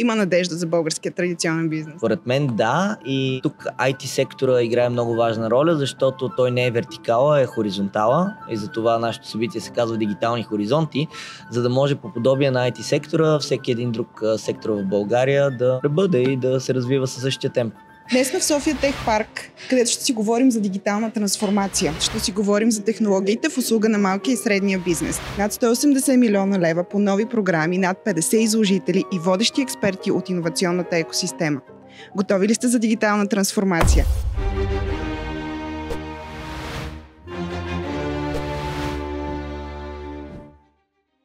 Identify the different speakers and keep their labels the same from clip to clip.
Speaker 1: Има надежда за българския традиционен бизнес?
Speaker 2: Според мен да, и тук IT сектора играе много важна роля, защото той не е вертикала, е хоризонтала и затова нашето събитие се казва Дигитални хоризонти, за да може по подобие на IT сектора всеки един друг сектор в България да пребъде и да се развива със същия темп.
Speaker 1: Днес сме в София Тех Парк, където ще си говорим за дигитална трансформация. Ще си говорим за технологиите в услуга на малкия и средния бизнес. Над 180 милиона лева по нови програми, над 50 изложители и водещи експерти от иновационната екосистема. Готови ли сте за дигитална трансформация?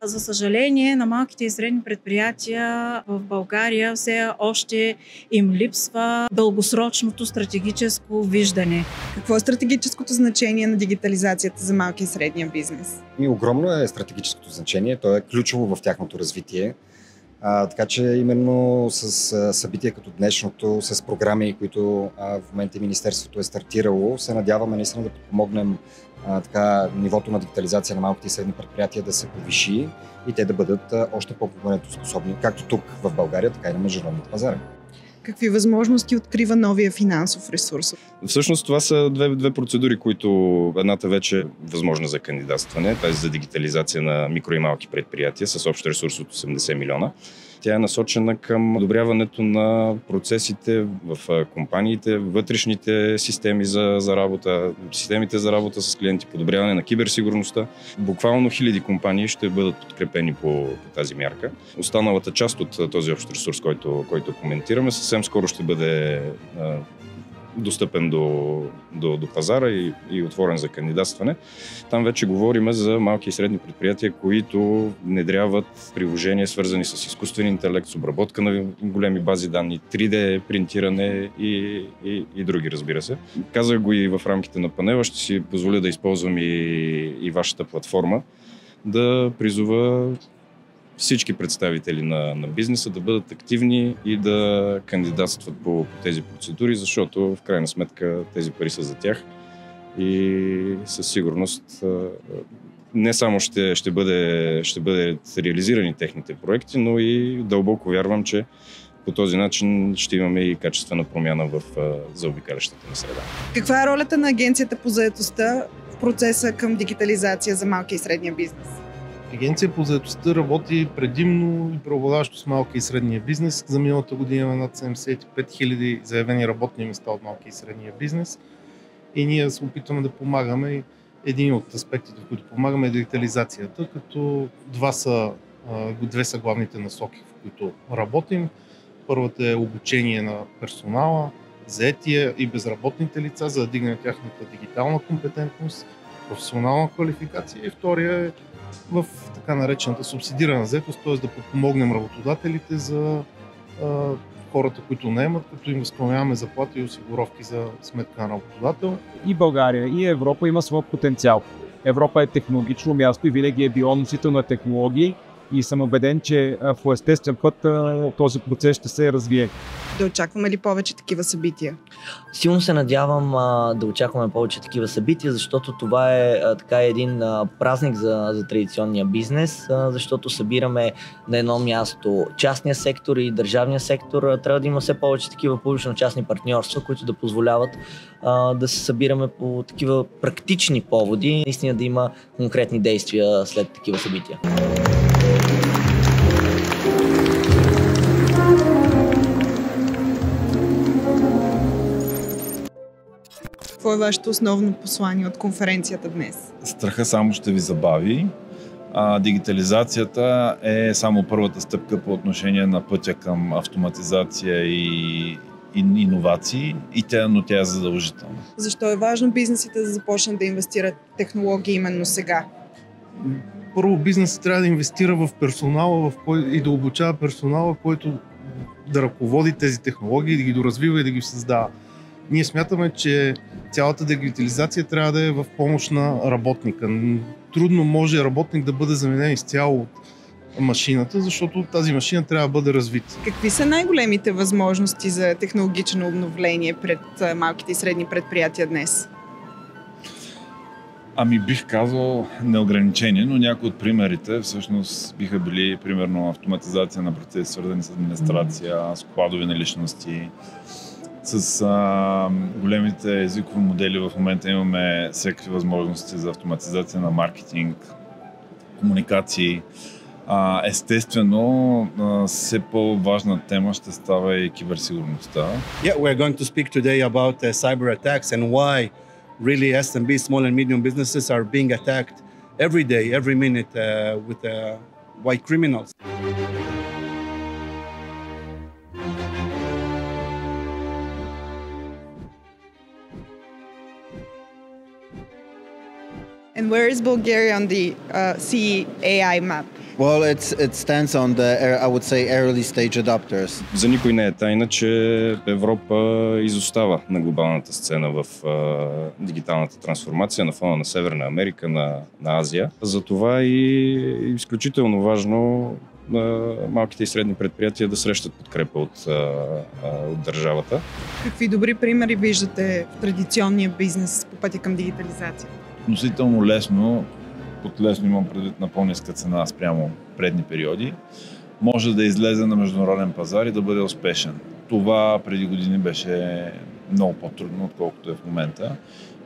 Speaker 3: За съжаление, на малките и средни предприятия в България все още им липсва дългосрочното стратегическо виждане.
Speaker 1: Какво е стратегическото значение на дигитализацията за малки и средния бизнес?
Speaker 4: Огромно е стратегическото значение, то е ключово в тяхното развитие. Така че именно с събития като днешното, с програми, които в момента Министерството е стартирало, се надяваме наистина да подпомогнем нивото на дигитализация на малките и средни предприятия да се повиши и те да бъдат още по-конкурентоспособни, както тук в България, така и на международните пазари.
Speaker 1: Какви възможности открива новия финансов ресурс?
Speaker 5: Всъщност това са две процедури, които едната вече е възможна за кандидатстване, тази за дигитализация на микро и малки предприятия с общ ресурс от 80 милиона. Тя е насочена към подобряването на процесите в компаниите, вътрешните системи за работа, системите за работа с клиенти, подобряване на киберсигурността. Буквално хиляди компании ще бъдат подкрепени по тази мярка. Останалата част от този общ ресурс, който коментираме, съвсем скоро ще бъде достъпен до пазара и отворен за кандидатстване. Там вече говорим за малки и средни предприятия, които внедряват приложения, свързани с изкуствен интелект, с обработка на големи бази данни, 3D принтиране и други, разбира се. Казах го и в рамките на панела, ще си позволя да използвам и вашата платформа, да призова всички представители на бизнеса да бъдат активни и да кандидатстват по тези процедури, защото в крайна сметка тези пари са за тях и със сигурност не само ще бъдат реализирани техните проекти, но и дълбоко вярвам, че по този начин ще имаме и качествена промяна в заобикалящата ни среда.
Speaker 1: Каква е ролята на Агенцията по заетостта в процеса към дигитализация за малки и средния бизнес?
Speaker 6: Агенция по заетостта работи предимно и преобладаващо с малки и средния бизнес. За миналата година има над 75 000 заявени работни места от малки и средния бизнес. И ние се опитваме да помагаме. Един от аспектите, в които помагаме, е дигитализацията, като две са главните насоки, в които работим. Първата е обучение на персонала, заетия и безработните лица, за да дигне тяхната дигитална компетентност, професионална квалификация. И втория е в така наречената субсидирана заетост, т.е. да подпомогнем работодателите за хората, които наемат, като им възстановяваме заплати и осигуровки за сметка на работодател.
Speaker 7: И България, и Европа има своя потенциал. Европа е технологично място и винаги е било носител на технологии и съм убеден, че по естествен път този процес ще се развие.
Speaker 1: Да очакваме ли повече такива събития?
Speaker 2: Силно се надявам да очакваме повече такива събития, защото това е един празник за традиционния бизнес, защото събираме на едно място частния сектор и държавния сектор. Трябва да има все повече такива публично-частни партньорства, които да позволяват да се събираме по такива практични поводи, наистина да има конкретни действия след такива събития.
Speaker 1: Какво е вашето основно послание от конференцията днес?
Speaker 8: Страха само ще ви забави. Дигитализацията е само първата стъпка по отношение на пътя към автоматизация и иновации, но тя е задължителна.
Speaker 1: Защо е важно бизнесите да започнат да инвестират в технологии именно сега?
Speaker 6: Първо, бизнесът трябва да инвестира в персонала и да обучава персонала, който да ръководи тези технологии, да ги доразвива и да ги създава. Ние смятаме, че цялата дигитализация трябва да е в помощ на работника. Трудно може работник да бъде заменен изцяло от машината, защото тази машина трябва да бъде развита.
Speaker 1: Какви са най-големите възможности за технологично обновление пред малките и средни предприятия днес?
Speaker 8: Ами бих казал неограничени, но някои от примерите всъщност биха били примерно автоматизация на процеси, свързани с администрация, складови наличности. С големите езикови модели в момента имаме всякакви възможности за автоматизация на маркетинг, комуникации. Естествено, все по-важна тема ще става и киберсигурността.
Speaker 9: Yeah, we're going to speak today about cyber attacks and why really SMB, small and medium businesses are being attacked every day, every minute with white criminals.
Speaker 1: And where is Bulgaria on the CAI map?
Speaker 10: Well, it stands on the, I would say, early stage adopters.
Speaker 5: За никой не е тайна, че Европа изостава на глобалната сцена в дигиталната трансформация на фона на Северна Америка, на Азия. Затова и изключително важно малките и средни предприятия да срещат подкрепа от държавата.
Speaker 1: Какви добри примери виждате в традиционния бизнес по пътя към дигитализация?
Speaker 8: Относително лесно, под лесно имам предвид на по-ниска цена спрямо предни периоди, може да излезе на международен пазар и да бъде успешен. Това преди години беше много по-трудно, отколкото е в момента.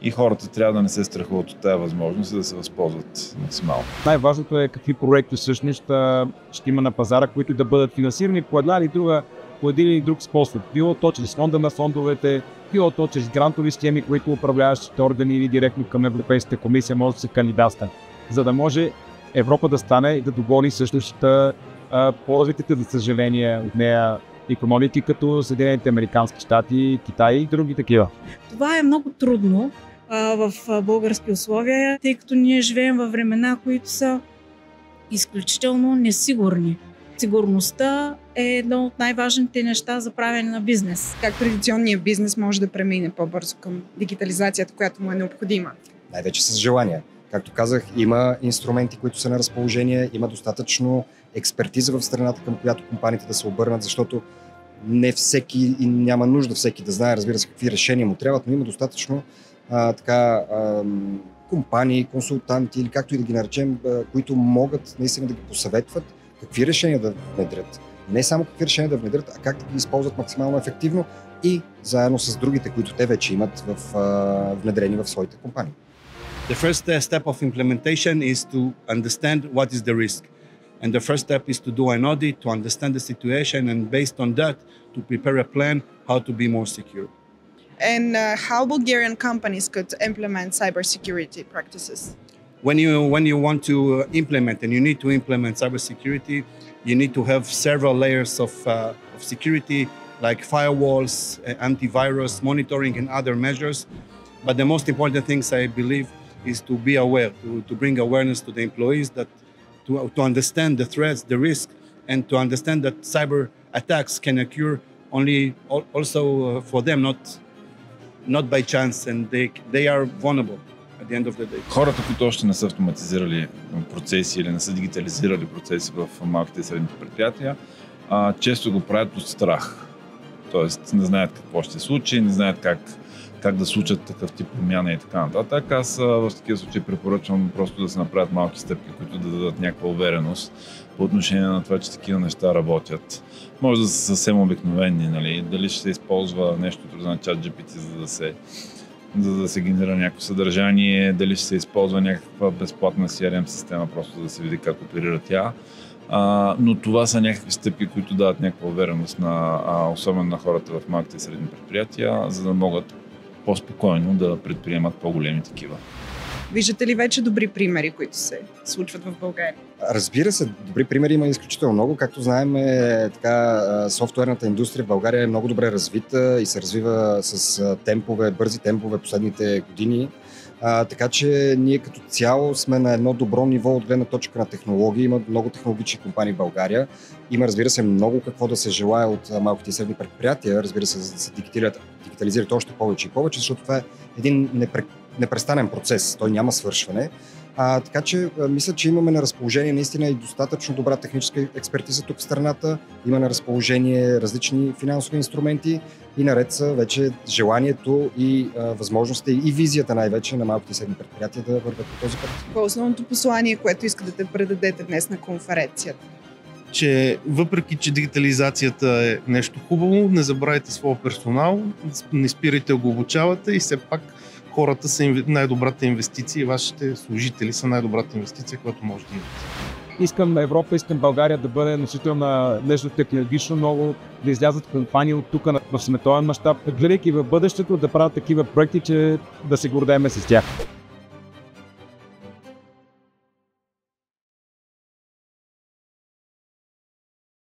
Speaker 8: И хората трябва да не се страхуват от тази възможност и да се възползват максимално.
Speaker 7: Най-важното е какви проекти всъщност ще има на пазара, които да бъдат финансирани по един или друг способ. Било то чрез фонда на фондовете, било то чрез грантови схеми, които управляващите органи или директно към Европейската комисия може да се кандидатства. За да може Европа да стане и да догони същата по-развитите, за съжаление, от нея икономики, като Съединените американски щати, Китай и други такива.
Speaker 3: Това е много трудно в български условия, тъй като ние живеем във времена, които са изключително несигурни. Сигурността е едно от най-важните неща за правене на бизнес.
Speaker 1: Как традиционният бизнес може да премине по-бързо към дигитализацията, която му е необходима?
Speaker 4: Най-вече с желание. Както казах, има инструменти, които са на разположение, има достатъчно експертиза в страната, към която компаниите да се обърнат, защото не всеки и няма нужда всеки да знае, разбира се, какви решения му трябват, но има достатъчно компании, консултанти или както и да ги наречем, които могат наистина да ги посъветват какви решения да внедрят. Не само какви решения да внедрят, а как да ги използват максимално ефективно и заедно с другите, които те вече имат внедрени в своите компании.
Speaker 9: The first step of implementation is to understand what is the risk. And the first step is to do an audit, to understand the situation, and based on that, to prepare a plan how to be more secure.
Speaker 1: And how Bulgarian companies could implement cybersecurity practices?
Speaker 9: When you want to implement, and you need to implement cybersecurity, you need to have several layers of security, like firewalls, antivirus, monitoring, and other measures. But the most important things, I believe, is to be aware, to bring awareness to the employees, that to understand the threats, the risk, and to understand that cyber attacks can occur only also for them, not by chance, and they are vulnerable at the end of the day.
Speaker 8: Хората, които още не са автоматизирали процеси или не са дигитализирали процеси в малките и средните предприятия, често го правят от страх. Тоест не знаят какво ще се случи, не знаят как да случат такъв тип промяна и така нататък. Аз в такива случаи препоръчвам просто да се направят малки стъпки, които да дадат някаква увереност по отношение на това, че такива неща работят. Може да са съвсем обикновени, нали? Дали ще се използва нещо на ChatGPT, за да се генерира някакво съдържание, дали ще се използва някаква безплатна CRM система, просто да се види как оперира тя. Но това са някакви стъпки, които дават някаква увереност, особено на хората в малките и средни предприятия, за да могат по-спокойно да предприемат по-големи такива.
Speaker 1: Виждате ли вече добри примери, които се случват в България?
Speaker 4: Разбира се, добри примери има изключително много. Както знаем, софтуерната индустрия в България е много добре развита и се развива с бързи темпове последните години. Така че ние като цяло сме на едно добро ниво от гледна точка на технологии. Има много технологични компании в България. Има, разбира се, много какво да се желая от малките и средни предприятия. Разбира се, за да се дигитализират още повече и повече, защото това е един непрестанен процес. Той няма свършване. Така че мисля, че имаме на разположение наистина и достатъчно добра техническа експертиза тук в страната. Има на разположение различни финансови инструменти и наред са вече желанието и възможността и визията най-вече на малките и средни предприятия да вървят по този път.
Speaker 1: Какво е основното послание, което искате да предадете днес на конференцията?
Speaker 6: Че въпреки, че дигитализацията е нещо хубаво, не забравяйте своя персонал, не спирайте да го обучавате и все пак хората са най-добрата инвестиция и вашите служители са най-добрата инвестиция, която може да имате.
Speaker 7: Искам Европа, искам България да бъде носител на нещо технологично много, да излязат компании от тук в световен мащаб, гледайки в бъдещето да правят такива проекти, че да се гордеем с тях.